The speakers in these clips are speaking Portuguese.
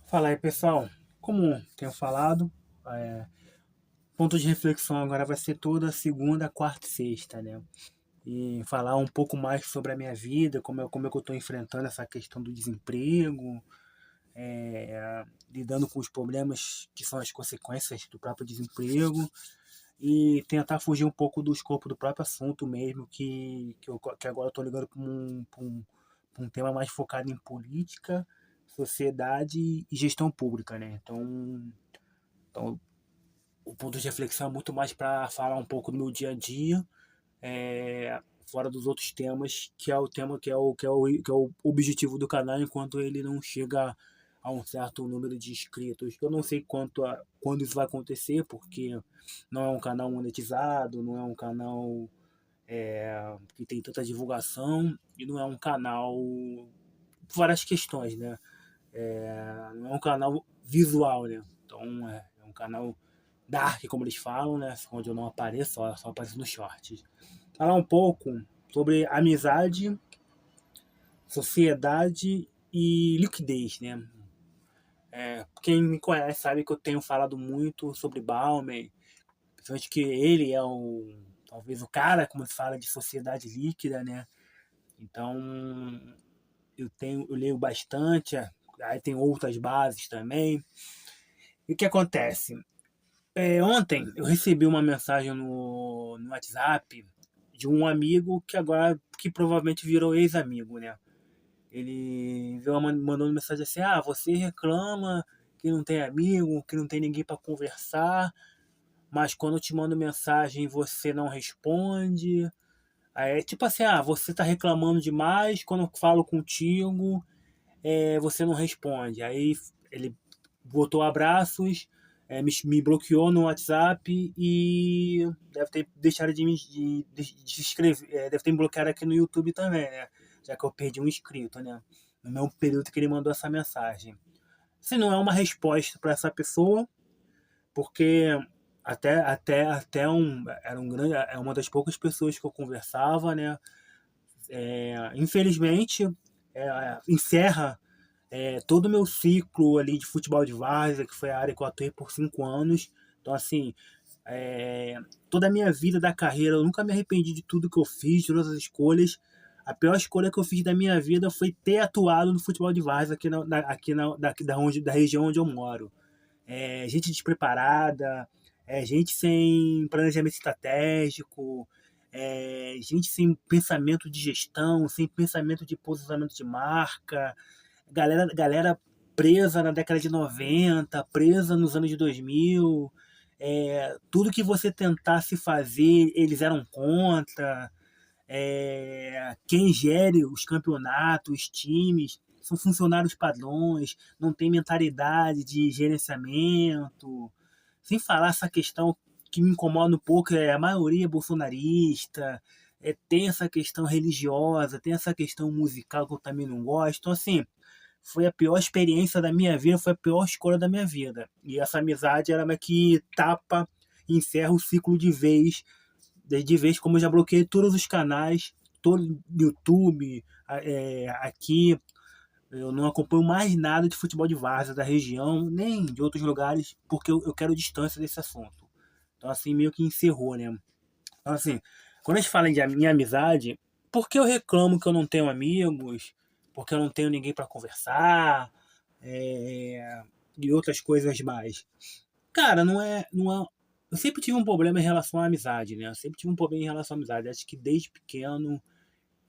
Fala aí, pessoal. Como tenho falado, é, ponto de reflexão agora vai ser toda segunda, quarta e sexta, né? E falar um pouco mais sobre a minha vida, como é que eu estou enfrentando essa questão do desemprego, lidando com os problemas que são as consequências do próprio desemprego e tentar fugir um pouco do escopo do próprio assunto mesmo, que agora eu estou ligando para um tema mais focado em política, sociedade e gestão pública, né? Então o ponto de reflexão é muito mais para falar um pouco do meu dia a dia, fora dos outros temas, que é o tema que é o objetivo do canal, enquanto ele não chega a um certo número de inscritos. Eu não sei quando isso vai acontecer, porque não é um canal monetizado, não é um canal que tem tanta divulgação e não é um canal por várias questões, né? Não é um canal visual, né? Então é um canal dark, como eles falam, né? Onde eu não apareço, só apareço nos shorts. Falar um pouco sobre amizade, sociedade e liquidez, né? Quem me conhece sabe que eu tenho falado muito sobre Bauman, principalmente que ele é talvez o cara, como se fala, de sociedade líquida, né? Então eu leio bastante, aí tem outras bases também. E o que acontece? Ontem eu recebi uma mensagem no WhatsApp de um amigo que provavelmente virou ex-amigo, né? Ele mandou uma mensagem assim: ah, você reclama que não tem amigo, que não tem ninguém para conversar, mas quando eu te mando mensagem você não responde. Aí é tipo assim: ah, você tá reclamando demais, quando eu falo contigo, você não responde. Aí ele botou abraços, me bloqueou no WhatsApp e deve ter deixado de escrever, deve ter me bloqueado aqui no YouTube também, né? Já que eu perdi um inscrito, né? No mesmo período que ele mandou essa mensagem. Se não é uma resposta para essa pessoa, porque era um grande, é uma das poucas pessoas que eu conversava, né? Infelizmente, encerra todo o meu ciclo ali de futebol de várzea, que foi a área que eu atuei por 5 anos. Então, assim, é, toda a minha vida da carreira, eu nunca me arrependi de tudo que eu fiz, de todas as escolhas. A pior escolha que eu fiz da minha vida foi ter atuado no futebol de várzea da região onde eu moro. Gente despreparada, gente sem planejamento estratégico, gente sem pensamento de gestão, sem pensamento de posicionamento de marca, galera presa na década de 90, presa nos anos de 2000. Tudo que você tentasse fazer, eles eram contra. Quem gere os campeonatos, os times, são funcionários padrões, não tem mentalidade de gerenciamento. Sem falar essa questão que me incomoda um pouco, a maioria bolsonarista, tem essa questão religiosa, tem essa questão musical que eu também não gosto. Então, assim, foi a pior experiência da minha vida, foi a pior escolha da minha vida. E essa amizade era uma que tapa e encerra o ciclo de vez, como eu já bloqueei todos os canais, todo YouTube, aqui. Eu não acompanho mais nada de futebol de várzea da região, nem de outros lugares, porque eu quero distância desse assunto. Então, assim, meio que encerrou, né? Então, assim, quando a gente fala de minha amizade, por que eu reclamo que eu não tenho amigos? Porque eu não tenho ninguém para conversar? É, e outras coisas mais. Cara, não é. Eu sempre tive um problema em relação à amizade, né? Eu sempre tive um problema em relação à amizade. Acho que desde pequeno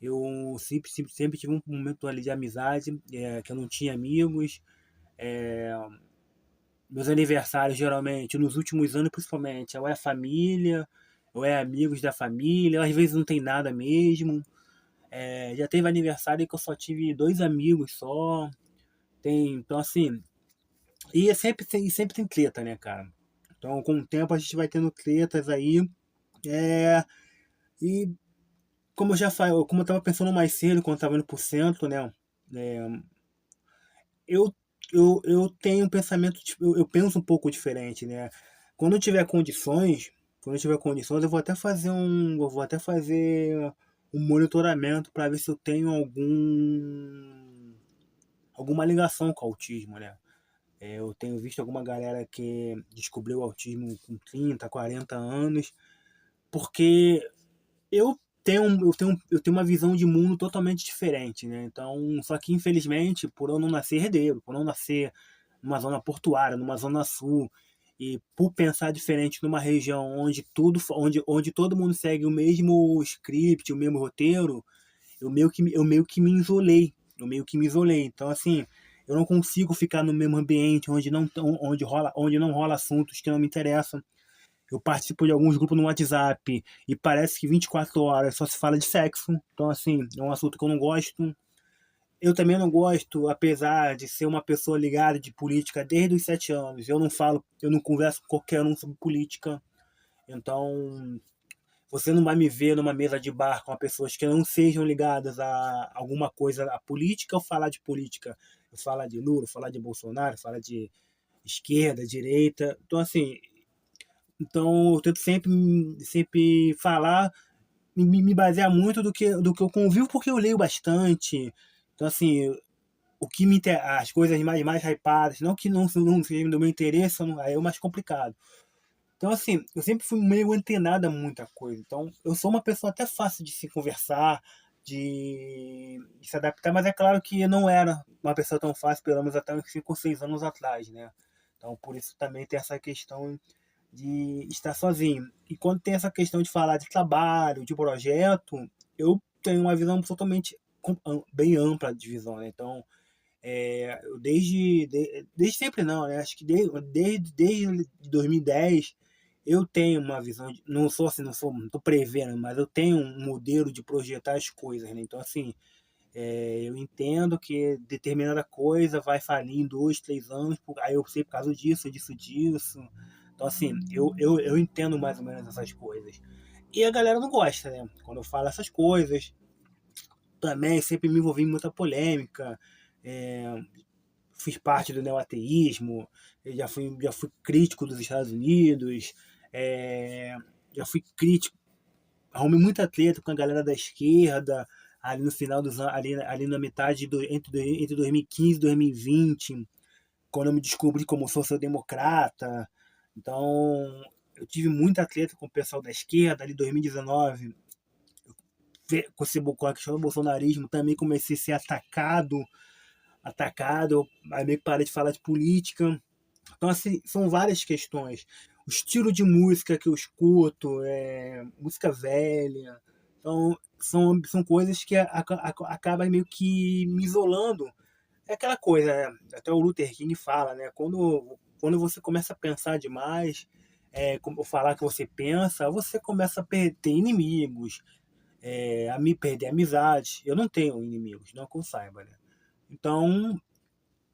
eu sempre tive um momento ali de amizade, que eu não tinha amigos. É, Meus aniversários, geralmente, nos últimos anos, principalmente, ou é família, ou é amigos da família, ou às vezes não tem nada mesmo. Já teve aniversário que eu só tive dois amigos só. Então, assim, sempre tem treta, né, cara? Então, com o tempo, a gente vai tendo tretas aí. É, e como eu tava pensando mais cedo, quando eu tava indo pro centro, né? É, eu, eu tenho um pensamento, eu penso um pouco diferente, né? Quando eu tiver condições, quando eu tiver condições, eu vou até fazer um monitoramento para ver se eu tenho alguma ligação com o autismo, né? Eu tenho visto alguma galera que descobriu o autismo com 30, 40 anos, porque eu tenho uma visão de mundo totalmente diferente, né? Então, só que infelizmente, por eu não nascer herdeiro, por não nascer numa zona portuária, numa zona sul, e por pensar diferente numa região onde todo mundo segue o mesmo script, o mesmo roteiro, eu meio que me isolei. Eu meio que me isolei. Então, assim, eu não consigo ficar no mesmo ambiente onde não rola assuntos que não me interessam. Eu participo de alguns grupos no WhatsApp e parece que 24 horas só se fala de sexo. Então, assim, é um assunto que eu não gosto. Eu também não gosto, apesar de ser uma pessoa ligada de política desde os 7 anos. Eu não converso com qualquer um sobre política. Então, você não vai me ver numa mesa de bar com pessoas que não sejam ligadas a alguma coisa, a política ou falar de política. Eu falar de Lula, falar de Bolsonaro, falar de esquerda, direita. Então eu tento sempre falar, me basear muito do que eu convivo, porque eu leio bastante. Então, assim, as coisas mais hypadas, não que não sejam do meu interesse, aí é o mais complicado. Então, assim, eu sempre fui meio antenado a muita coisa. Então, eu sou uma pessoa até fácil de se conversar, de se adaptar, mas é claro que eu não era uma pessoa tão fácil, pelo menos até uns 5 ou 6 anos atrás, né? Então, por isso também tem essa questão de estar sozinho. E quando tem essa questão de falar de trabalho, de projeto, eu tenho uma visão totalmente bem ampla de visão, né? Então, eu desde sempre não, né? Acho que desde 2010 eu tenho uma visão, não sou assim, não tô prevendo, mas eu tenho um modelo de projetar as coisas, né? Então, assim, eu entendo que determinada coisa vai falir em 2, 3 anos, aí eu sei por causa disso. Então, assim, eu entendo mais ou menos essas coisas. E a galera não gosta, né? Quando eu falo essas coisas, também sempre me envolvi em muita polêmica. É, fiz parte do neoateísmo, já fui crítico dos Estados Unidos, é, já fui crítico, arrumei muita treta com a galera da esquerda, ali no final dos anos, ali na metade entre 2015 e 2020, quando eu me descobri como social-democrata. Então, eu tive muita treta com o pessoal da esquerda ali em 2019. Com a questão do bolsonarismo, também comecei a ser atacado, aí meio que parei de falar de política. Então, assim, são várias questões. O estilo de música que eu escuto, música velha. Então, são coisas que acabam meio que me isolando. É aquela coisa, né? Até o Luther King fala, né? Quando você começa a pensar demais, como falar que você pensa, você começa a ter inimigos, a me perder amizades. Eu não tenho inimigos, não que eu saiba, né? Então,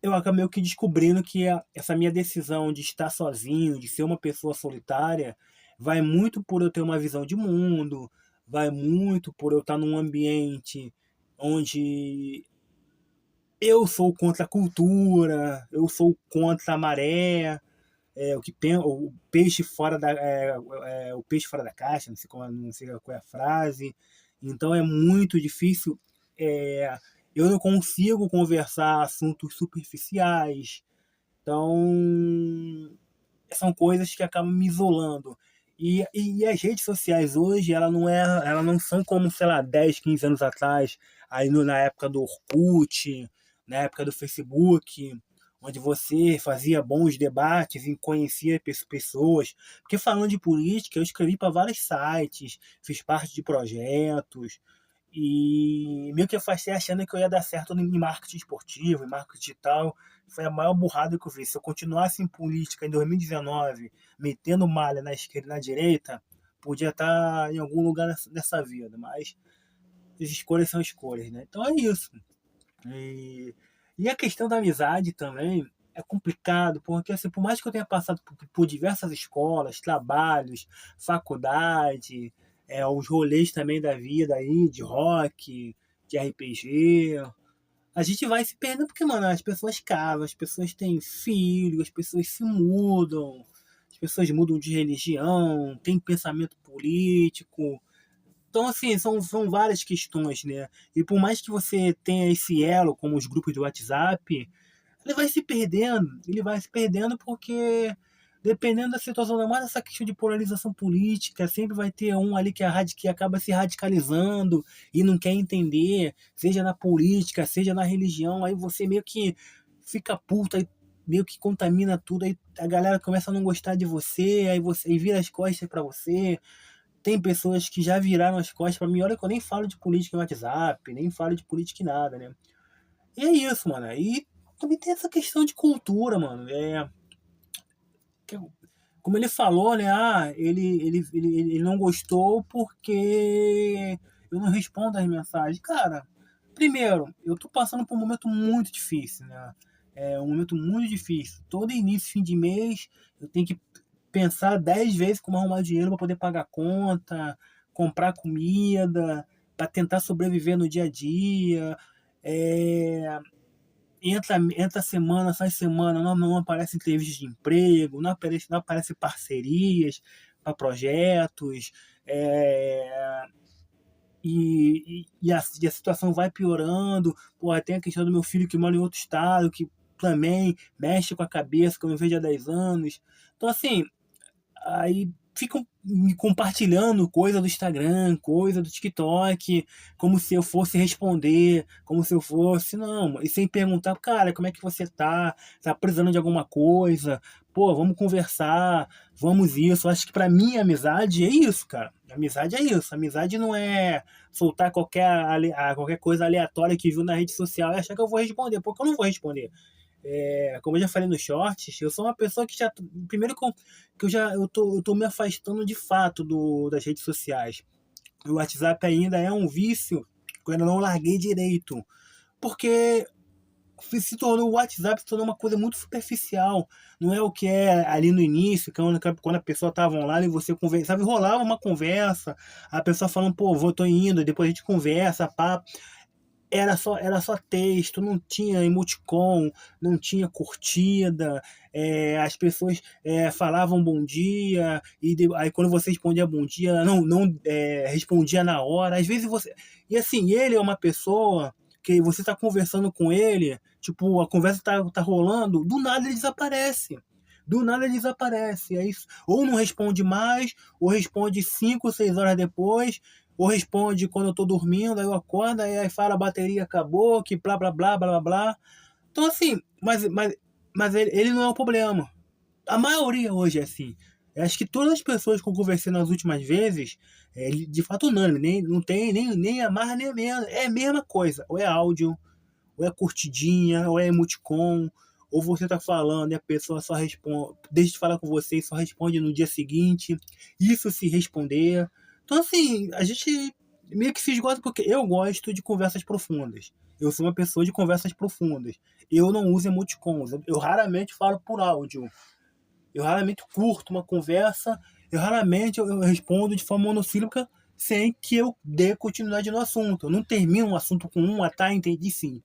eu acabo meio que descobrindo que essa minha decisão de estar sozinho, de ser uma pessoa solitária, vai muito por eu ter uma visão de mundo, vai muito por eu estar num ambiente onde eu sou contra a cultura, eu sou contra a maré, o peixe fora o peixe fora da caixa, não sei qual é a frase. Então é muito difícil. é, eu não consigo conversar assuntos superficiais. Então são coisas que acabam me isolando. E as redes sociais hoje, elas não são como, sei lá, 10, 15 anos atrás, na época do Orkut, na época do Facebook, onde você fazia bons debates e conhecia pessoas. Porque falando de política, eu escrevi para vários sites, fiz parte de projetos, e meio que eu afastei achando que eu ia dar certo em marketing esportivo, em marketing digital. Foi a maior burrada que eu vi. Se eu continuasse em política em 2019, metendo malha na esquerda e na direita, podia estar em algum lugar nessa vida. Mas as escolhas são escolhas, né? Então é isso. E a questão da amizade também é complicado, porque assim, por mais que eu tenha passado por diversas escolas, trabalhos, faculdade, os rolês também da vida aí, de rock, de RPG, a gente vai se perdendo porque, mano, as pessoas casam, as pessoas têm filhos, as pessoas se mudam, as pessoas mudam de religião, têm pensamento político. Então, assim, são várias questões, né? E por mais que você tenha esse elo, como os grupos do WhatsApp, ele vai se perdendo porque, dependendo da situação, ainda mais essa questão de polarização política, sempre vai ter um ali que acaba se radicalizando e não quer entender, seja na política, seja na religião, aí você meio que fica puto, aí meio que contamina tudo, aí a galera começa a não gostar de você, aí vira as costas pra você. Tem pessoas que já viraram as costas pra mim, olha que eu nem falo de política no WhatsApp, nem falo de política em nada, né? E é isso, mano. E também tem essa questão de cultura, mano. Que- como ele falou, né? Ele não gostou porque eu não respondo as mensagens. Cara, primeiro, eu tô passando por um momento muito difícil, né? É um momento muito difícil. Todo início, fim de mês, eu tenho que pensar 10 vezes como arrumar dinheiro para poder pagar conta, comprar comida, para tentar sobreviver no dia a dia. É, entra semana, sai semana, não aparece entrevistas de emprego, não aparece parcerias para projetos, é, e a situação vai piorando. Pô, tem a questão do meu filho que mora em outro estado, que também mexe com a cabeça, que eu não vejo há 10 anos. Então, assim, aí ficam me compartilhando coisa do Instagram, coisa do TikTok, como se eu fosse responder, como se eu fosse, não, e sem perguntar, cara, como é que você tá? Tá precisando de alguma coisa? Pô, vamos conversar, vamos isso. Acho que pra mim amizade é isso, cara. Amizade é isso. Amizade não é soltar qualquer coisa aleatória que viu na rede social e achar que eu vou responder, porque eu não vou responder. Como eu já falei nos shorts, eu sou uma pessoa que já. Primeiro que eu tô me afastando de fato das redes sociais. O WhatsApp ainda é um vício que eu ainda não larguei direito. Porque o WhatsApp se tornou uma coisa muito superficial. Não é o que é ali no início, quando a pessoa estava online e você conversava, rolava uma conversa, a pessoa falando, pô, tô indo, depois a gente conversa, pá. Era só texto, não tinha emoticon, não tinha curtida, as pessoas falavam bom dia, aí quando você respondia bom dia, não respondia na hora. Às vezes você. E assim, ele é uma pessoa que você está conversando com ele, tipo, a conversa tá rolando, do nada ele desaparece. Do nada ele desaparece. É isso. Ou não responde mais, ou responde 5, 6 horas depois, ou responde quando eu tô dormindo, aí eu acordo, aí fala a bateria acabou, que blá blá blá blá blá blá. Então assim, mas ele não é o problema. A maioria hoje é assim. Eu acho que todas as pessoas que eu conversei nas últimas vezes, de fato unânime, não tem nem a mais nem a menos. É a mesma coisa. Ou é áudio, ou é curtidinha, ou é emoticon, ou você tá falando e a pessoa só responde, deixa de falar com você e só responde no dia seguinte. Isso se responder. Então, assim, a gente meio que se esgota porque eu gosto de conversas profundas. Eu sou uma pessoa de conversas profundas. Eu não uso emoticons. Eu raramente falo por áudio. Eu raramente curto uma conversa. Eu respondo de forma monossílaba sem que eu dê continuidade no assunto. Eu não termino um assunto com tá, entendi sim.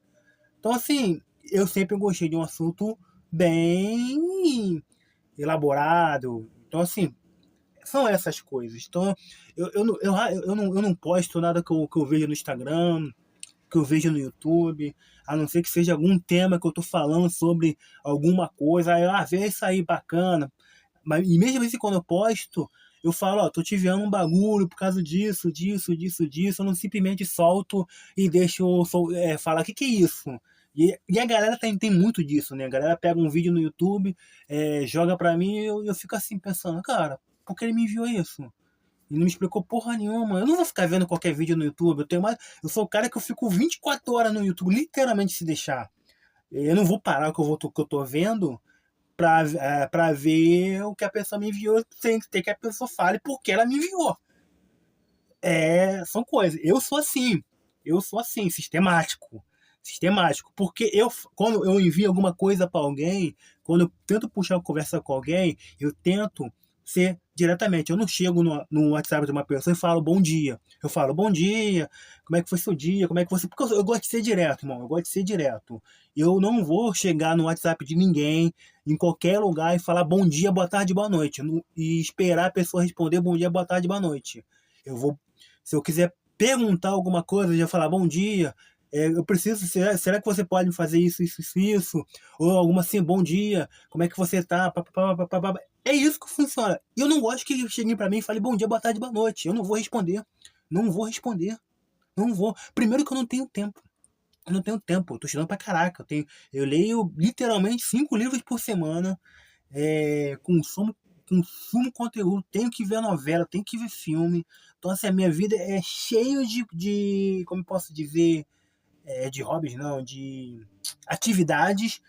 Então, assim, eu sempre gostei de um assunto bem elaborado. Então, assim, são essas coisas. Então, eu não posto nada que eu vejo no Instagram, que eu vejo no YouTube, a não ser que seja algum tema que eu tô falando sobre alguma coisa. Aí, vê isso aí, bacana. E mesmo assim, quando eu posto, eu falo, ó, tô te enviando um bagulho por causa disso, disso, disso, disso. Eu não simplesmente solto e deixo falar, o que é isso? E a galera tem muito disso, né? A galera pega um vídeo no YouTube, joga pra mim e eu fico assim pensando, cara, por que ele me enviou isso? E não me explicou porra nenhuma. Eu não vou ficar vendo qualquer vídeo no YouTube. Eu sou o cara que eu fico 24 horas no YouTube, literalmente se deixar. Eu não vou parar o que eu tô vendo pra ver o que a pessoa me enviou, sem ter que a pessoa fale porque ela me enviou. São coisas. Eu sou assim, sistemático. Sistemático. Porque quando eu envio alguma coisa para alguém, quando eu tento puxar uma conversa com alguém, eu tento ser diretamente. Eu não chego no WhatsApp de uma pessoa e falo bom dia. Eu falo bom dia, como é que foi seu dia, como é que você. Porque eu gosto de ser direto, irmão. Eu gosto de ser direto. Eu não vou chegar no WhatsApp de ninguém, em qualquer lugar, e falar bom dia, boa tarde, boa noite. E esperar a pessoa responder bom dia, boa tarde, boa noite. Eu vou se eu quiser perguntar alguma coisa, eu já falar bom dia. Eu preciso, será que você pode me fazer isso, isso, isso, isso? Ou alguma assim, bom dia, como é que você tá? Pá, pá, pá, pá, pá, pá, pá. É isso que funciona. E eu não gosto que cheguem pra mim e falem bom dia, boa tarde, boa noite. Eu não vou responder. Não vou responder. Não vou. Primeiro que eu não tenho tempo. Eu não tenho tempo. Eu tô estudando pra caraca. Eu leio literalmente 5 livros por semana. Consumo conteúdo. Tenho que ver novela, tenho que ver filme. Então, assim, a minha vida é cheia como eu posso dizer, de hobbies, não, de atividades,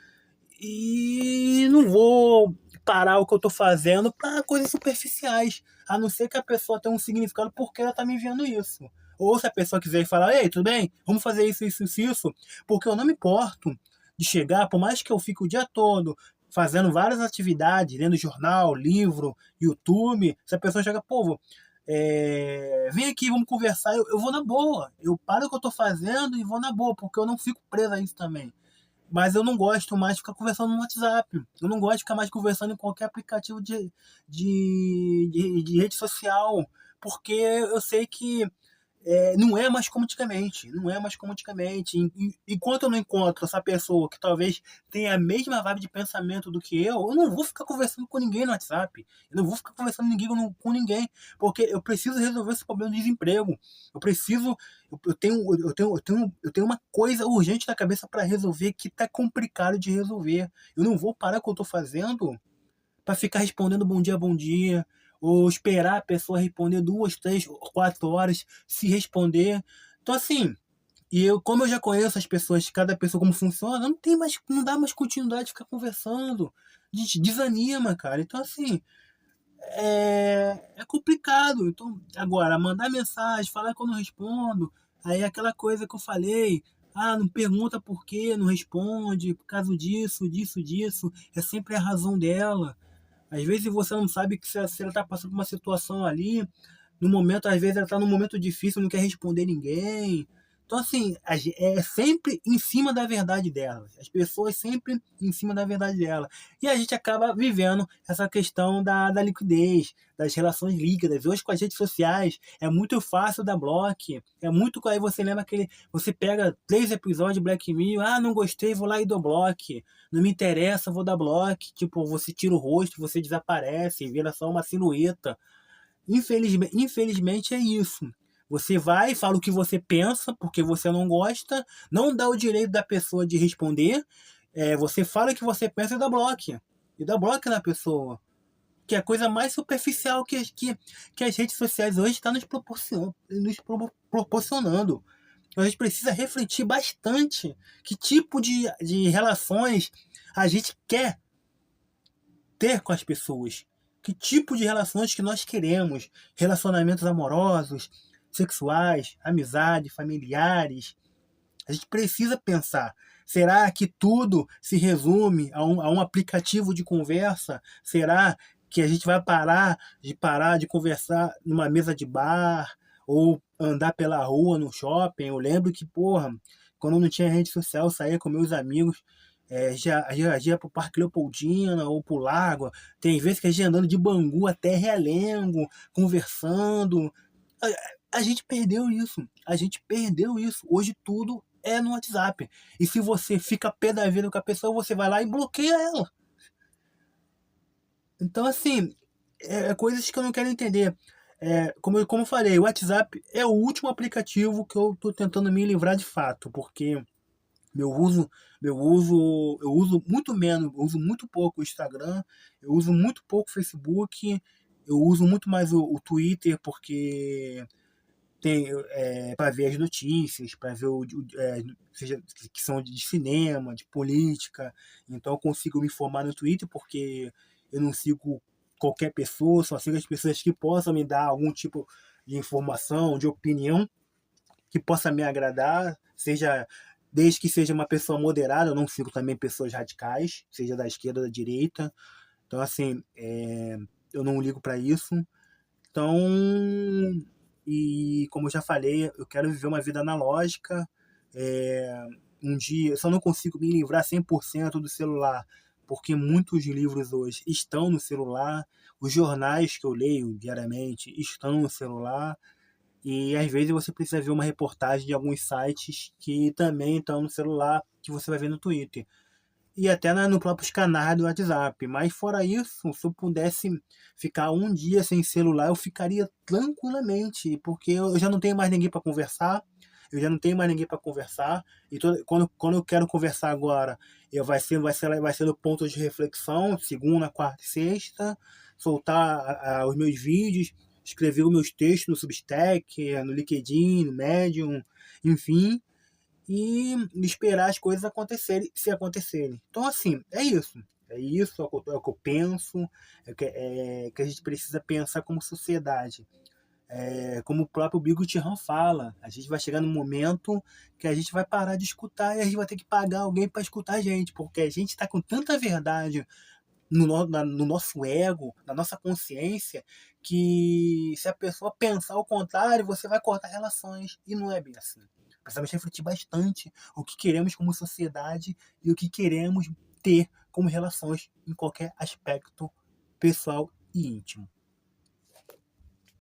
e não vou parar o que eu tô fazendo para coisas superficiais, a não ser que a pessoa tenha um significado porque ela tá me enviando isso. Ou se a pessoa quiser falar, ei, tudo bem? Vamos fazer isso, isso, isso, isso, porque eu não me importo de chegar, por mais que eu fique o dia todo fazendo várias atividades, lendo jornal, livro, YouTube, se a pessoa chega, pô, vem aqui, vamos conversar, eu vou na boa. Eu paro o que eu tô fazendo e vou na boa, porque eu não fico preso a isso também. Mas eu não gosto mais de ficar conversando no WhatsApp. Eu não gosto de ficar mais conversando em qualquer aplicativo de rede social. Porque eu sei que não é mais como antigamente. Não é mais como antigamente. Enquanto eu não encontro essa pessoa que talvez tenha a mesma vibe de pensamento do que eu não vou ficar conversando com ninguém no WhatsApp. Eu não vou ficar conversando com ninguém. Porque eu preciso resolver esse problema de desemprego. Eu preciso. Eu tenho uma coisa urgente na cabeça para resolver que tá complicado de resolver. Eu não vou parar o que eu tô fazendo para ficar respondendo bom dia, ou esperar a pessoa responder 2, 3, 4 horas, se responder. Então, assim, como eu já conheço as pessoas, cada pessoa como funciona, não dá mais continuidade de ficar conversando. A gente desanima, cara. Então, assim, é complicado. Então, agora, mandar mensagem, falar que eu não respondo, aí é aquela coisa que eu falei. Ah, não pergunta por quê, não responde, por causa disso, disso, disso. É sempre a razão dela. Às vezes você não sabe que se ela está passando por uma situação ali, no momento, às vezes ela está num momento difícil, não quer responder ninguém. Então, assim, é sempre em cima da verdade dela. As pessoas sempre em cima da verdade dela. E a gente acaba vivendo essa questão da liquidez, das relações líquidas. Hoje, com as redes sociais, é muito fácil dar bloco. É muito. Aí você lembra aquele. Você pega 3 episódios de Black Mirror, ah, não gostei, vou lá e dou bloco. Não me interessa, vou dar bloco. Tipo, você tira o rosto, você desaparece, vira só uma silhueta. Infelizmente é isso. Você vai, fala o que você pensa, porque você não gosta, não dá o direito da pessoa de responder. Você fala o que você pensa e dá bloco. E dá bloco na pessoa. Que é a coisa mais superficial que as redes sociais hoje estão proporcionando. A gente precisa refletir bastante que tipo de relações a gente quer ter com as pessoas. Que tipo de relações que nós queremos? Relacionamentos amorosos, sexuais, amizade, familiares. A gente precisa pensar. Será que tudo se resume a um aplicativo de conversa? Será que a gente vai parar de conversar numa mesa de bar ou andar pela rua, no shopping? Eu lembro que, porra, quando eu não tinha rede social, eu saía com meus amigos, já ia pro Parque Leopoldina ou pro Lago. Tem vezes que a gente andando de Bangu até Realengo, conversando. A gente perdeu isso. A gente perdeu isso. Hoje tudo é no WhatsApp. E se você fica pé da vida com a pessoa, você vai lá e bloqueia ela. Então, assim, coisas que eu não quero entender. Como eu falei, o WhatsApp é o último aplicativo que eu tô tentando me livrar de fato, porque meu uso, eu uso muito menos, eu uso muito pouco o Instagram, eu uso muito pouco o Facebook, eu uso muito mais o Twitter, porque tem para ver as notícias, para ver seja que são de cinema, de política. Então eu consigo me informar no Twitter porque eu não sigo qualquer pessoa, só sigo as pessoas que possam me dar algum tipo de informação, de opinião que possa me agradar, seja desde que seja uma pessoa moderada. Eu não sigo também pessoas radicais, seja da esquerda ou da direita. Então assim, eu não ligo para isso. Então, e como eu já falei, eu quero viver uma vida analógica. É, um dia, eu só não consigo me livrar 100% do celular, porque muitos livros hoje estão no celular, os jornais que eu leio diariamente estão no celular. E às vezes você precisa ver uma reportagem de alguns sites que também estão no celular, que você vai ver no Twitter. E até no próprios canais do WhatsApp. Mas fora isso, se eu pudesse ficar um dia sem celular, eu ficaria tranquilamente, porque eu já não tenho mais ninguém para conversar. Eu já não tenho mais ninguém para conversar. E quando eu quero conversar agora, vai ser no ponto de reflexão, segunda, quarta e sexta, soltar os meus vídeos, escrever os meus textos no Substack, no LinkedIn, no Medium, enfim, e esperar as coisas acontecerem, se acontecerem. Então, assim, é isso. É isso, é o que eu penso, que a gente precisa pensar como sociedade. Como o próprio Bigo Tiran fala, a gente vai chegar num momento que a gente vai parar de escutar e a gente vai ter que pagar alguém para escutar a gente, porque a gente está com tanta verdade no nosso ego, na nossa consciência, que se a pessoa pensar ao contrário, você vai cortar relações. E não é bem assim. Precisamos refletir bastante o que queremos como sociedade e o que queremos ter como relações em qualquer aspecto pessoal e íntimo.